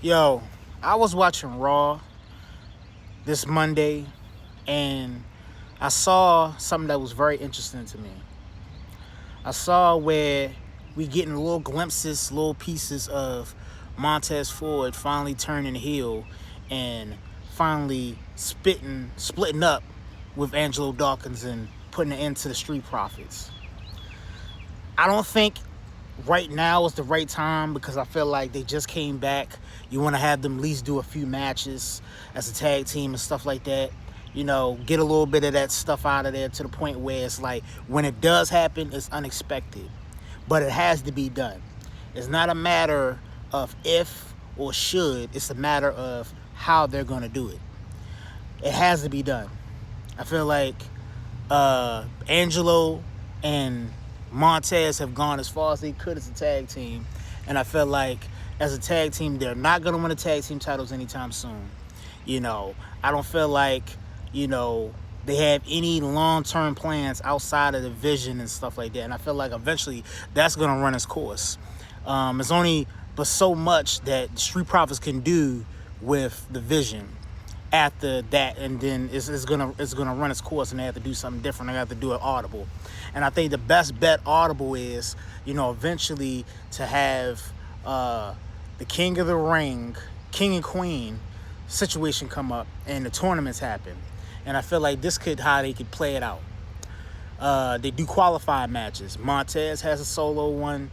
Yo, I was watching Raw this Monday and I saw something that was very interesting to me. I saw where we getting little glimpses, little pieces of Montez Ford finally turning heel and finally splitting up with Angelo Dawkins and putting an end to the Street Profits. I don't think right now is the right time because I feel like they just came back. You want to have them at least do a few matches as a tag team and stuff like that. Get a little bit of that stuff out of there to the point where it's like when it does happen, it's unexpected. But it has to be done. It's not a matter of if or should, it's a matter of how they're going to do it. It has to be done. I feel like Angelo and Montez have gone as far as they could as a tag team. And I feel like as a tag team, they're not going to win the tag team titles anytime soon. I don't feel like, they have any long-term plans outside of the vision and stuff like that. And I feel like eventually that's going to run its course. It's only but so much that Street Profits can do with the vision after that, and then it's gonna run its course, and they have to do something different. They have to do it audible, and I think the best bet audible is eventually to have the King of the Ring, King and Queen situation come up, and the tournaments happen, and I feel like this could how they could play it out. They do qualifying matches. Montez has a solo one.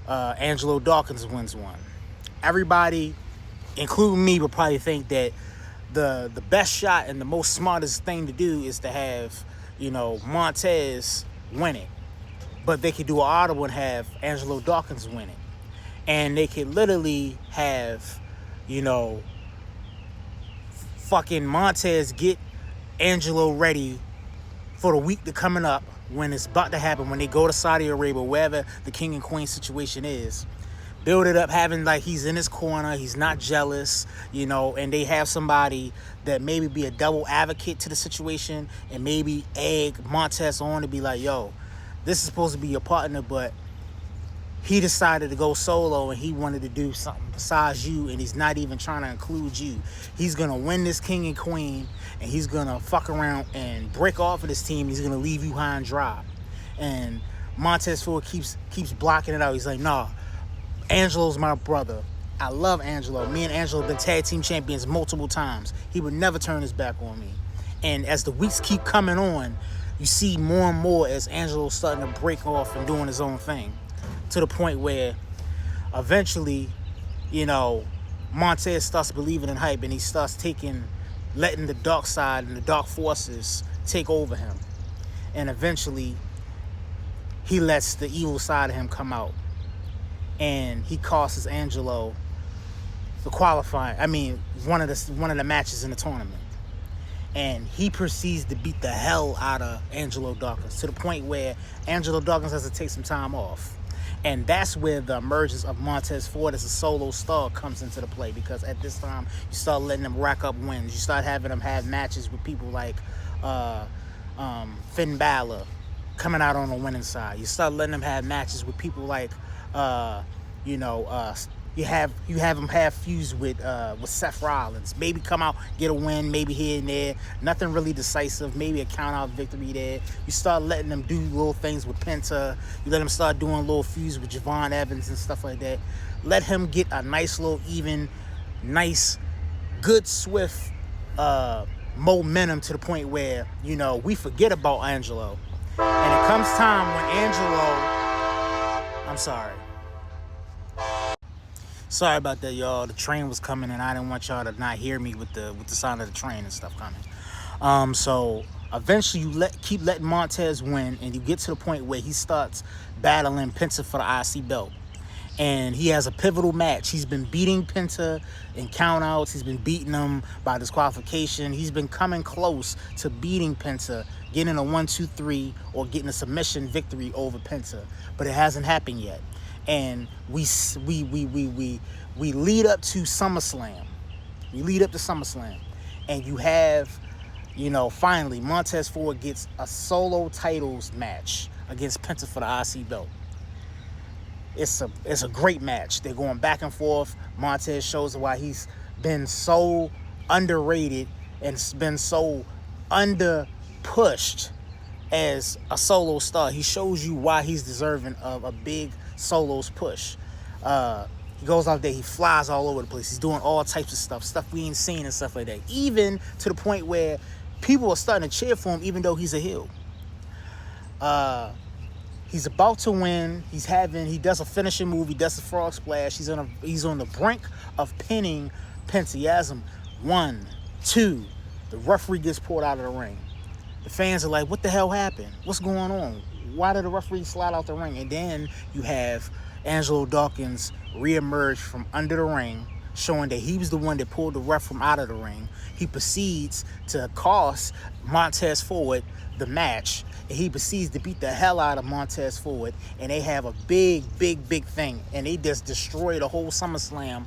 Angelo Dawkins wins one. Everybody, including me, would probably think that the best shot and the most smartest thing to do is to have, Montez win it. But they could do an audible and have Angelo Dawkins win it. And they could literally have, fucking Montez get Angelo ready for the week that's coming up when it's about to happen, when they go to Saudi Arabia, wherever the King and Queen situation is. Build it up, having like he's in his corner, he's not jealous, and they have somebody that maybe be a double advocate to the situation and maybe egg Montez on to be like, yo, this is supposed to be your partner, but he decided to go solo and he wanted to do something besides you, and he's not even trying to include you. He's going to win this King and Queen, and he's going to fuck around and break off of this team. He's going to leave you high and dry. And Montez Ford keeps blocking it out. He's like, nah, Angelo's my brother. I love Angelo. Me and Angelo have been tag team champions multiple times. He would never turn his back on me. And as the weeks keep coming on, you see more and more as Angelo's starting to break off and doing his own thing, to the point where eventually, Montez starts believing in hype, and he starts letting the dark side and the dark forces take over him. And eventually, he lets the evil side of him come out. And he costs Angelo the one of the matches in the tournament. And he proceeds to beat the hell out of Angelo Dawkins, to the point where Angelo Dawkins has to take some time off. And that's where the emergence of Montez Ford as a solo star comes into the play, because at this time, you start letting them rack up wins. You start having them have matches with people like Finn Balor coming out on the winning side. You start letting them have matches with people like, you have them have feuds with Seth Rollins. Maybe come out, get a win, maybe here and there. Nothing really decisive. Maybe a count-out victory there. You start letting them do little things with Penta. You let them start doing little feuds with Javon Evans and stuff like that. Let him get a nice little even, nice, good, swift momentum to the point where, we forget about Angelo. And it comes time when Angelo... I'm sorry. Sorry about that, y'all. The train was coming, and I didn't want y'all to not hear me with the sound of the train and stuff coming. So eventually, you keep letting Montez win, and you get to the point where he starts battling Penta for the IC belt. And he has a pivotal match. He's been beating Penta in countouts. He's been beating him by disqualification. He's been coming close to beating Penta, getting a 1-2-3 or getting a submission victory over Penta, but it hasn't happened yet. And we lead up to SummerSlam. And you have, finally Montez Ford gets a solo titles match against Penta for the IC belt. it's a great match. They're going back and forth. Montez shows why he's been so underrated and been so under pushed as a solo star. He shows you why he's deserving of a big solos push. He goes out there, he flies all over the place. He's doing all types of stuff we ain't seen and stuff like that. Even to the point where people are starting to cheer for him, even though he's a heel. He's about to win. He does a finishing move. He does a frog splash. He's on the brink of pinning Phantasm. 1, 2. The referee gets pulled out of the ring. The fans are like, what the hell happened? What's going on? Why did the referee slide out the ring? And then you have Angelo Dawkins reemerge from under the ring, showing that he was the one that pulled the ref from out of the ring. He proceeds to cost Montez Ford the match, and he proceeds to beat the hell out of Montez Ford, and they have a big thing, and they just destroy the whole SummerSlam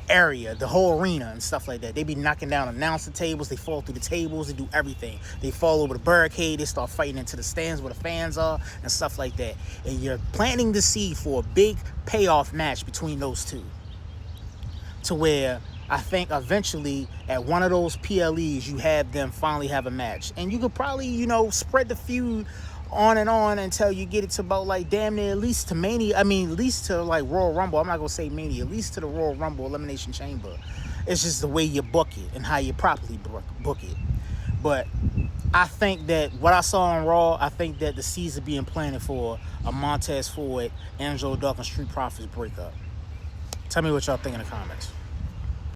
area, the whole arena and stuff like that. They be knocking down announcer tables, they fall through the tables, they do everything. They fall over the barricade, they start fighting into the stands where the fans are and stuff like that. And you're planting the seed for a big payoff match between those two, to where I think eventually at one of those PLEs you have them finally have a match, and you could probably spread the feud on and on until you get it to about like damn near at least to Mania. I mean, at least to like Royal Rumble. I'm not gonna say Mania, at least to the Royal Rumble Elimination Chamber. It's just the way you book it and how you properly book it. But I think that what I saw on Raw, I think that the seeds are being planted for a Montez Ford, Angelo Dawkins, Street Profits breakup. Tell me what y'all think in the comments.